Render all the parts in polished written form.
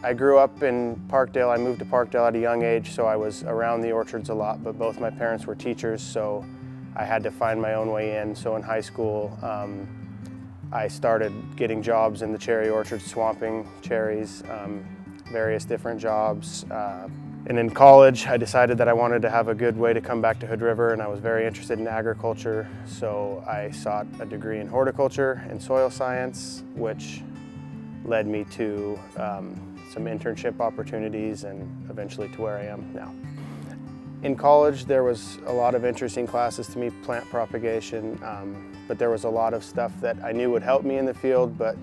I grew up in Parkdale. I moved to Parkdale at a young age, so I was around the orchards a lot, but both my parents were teachers, so I had to find my own way in. So in high school, I started getting jobs in the cherry orchards, swamping cherries, various different jobs. And in college, I decided that I wanted to have a good way to come back to Hood River, and I was very interested in agriculture. So I sought a degree in horticulture and soil science, which led me to some internship opportunities and eventually to where I am now. In college, there was a lot of interesting classes to me, plant propagation, but there was a lot of stuff that I knew would help me in the field, but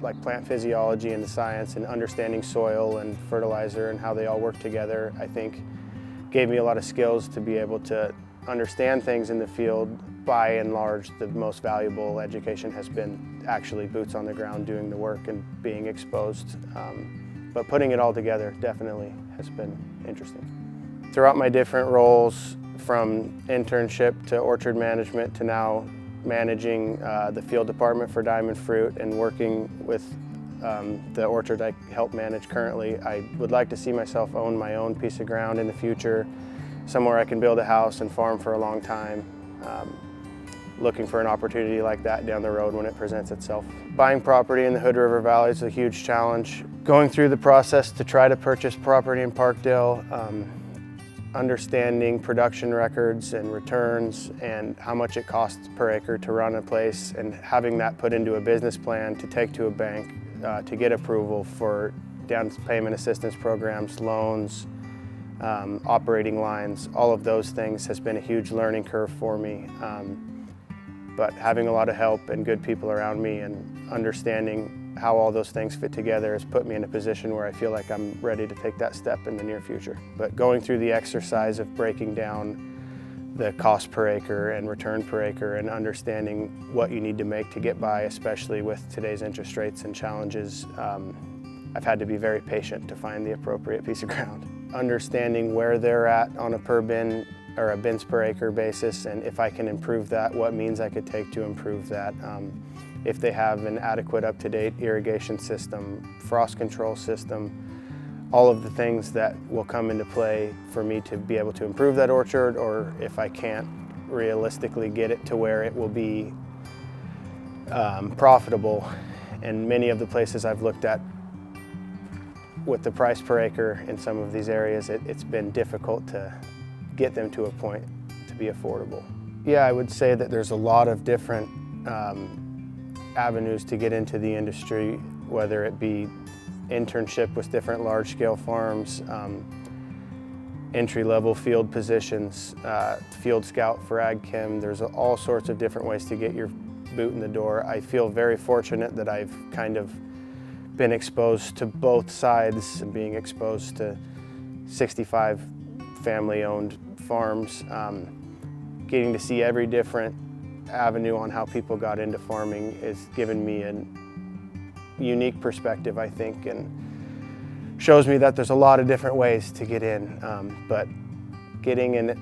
like plant physiology and the science and understanding soil and fertilizer and how they all work together, I think gave me a lot of skills to be able to understand things in the field. By and large, the most valuable education has been actually boots on the ground doing the work and being exposed. But putting it all together definitely has been interesting. Throughout my different roles, from internship to orchard management to now managing the field department for Diamond Fruit and working with the orchard I help manage currently, I would like to see myself own my own piece of ground in the future, somewhere I can build a house and farm for a long time. Looking for an opportunity like that down the road when it presents itself. Buying property in the Hood River Valley is a huge challenge. Going through the process to try to purchase property in Parkdale, understanding production records and returns and how much it costs per acre to run a place, and having that put into a business plan to take to a bank to get approval for down payment assistance programs, loans, operating lines. All of those things has been a huge learning curve for me. But having a lot of help and good people around me and understanding how all those things fit together has put me in a position where I feel like I'm ready to take that step in the near future. But going through the exercise of breaking down the cost per acre and return per acre and understanding what you need to make to get by, especially with today's interest rates and challenges, I've had to be very patient to find the appropriate piece of ground. Understanding where they're at on a per bin or a bins per acre basis, and if I can improve that, what means I could take to improve that. If they have an adequate up-to-date irrigation system, frost control system, all of the things that will come into play for me to be able to improve that orchard, or if I can't realistically get it to where it will be profitable. And many of the places I've looked at with the price per acre in some of these areas, it's been difficult to get them to a point to be affordable. Yeah, I would say that there's a lot of different avenues to get into the industry, whether it be internship with different large-scale farms, entry-level field positions, field scout for ag chem. There's all sorts of different ways to get your boot in the door. I feel very fortunate that I've kind of been exposed to both sides, and being exposed to 65 family-owned farms, getting to see every different avenue on how people got into farming has given me a unique perspective, I think, and shows me that there's a lot of different ways to get in. But getting in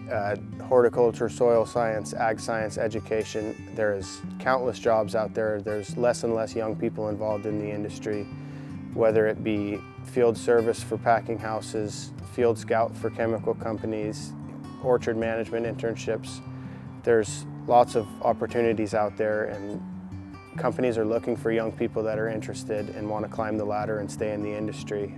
horticulture, soil science, ag science education, there's countless jobs out there. There's less and less young people involved in the industry, whether it be field service for packing houses, field scout for chemical companies, orchard management internships. There's lots of opportunities out there, and companies are looking for young people that are interested and want to climb the ladder and stay in the industry.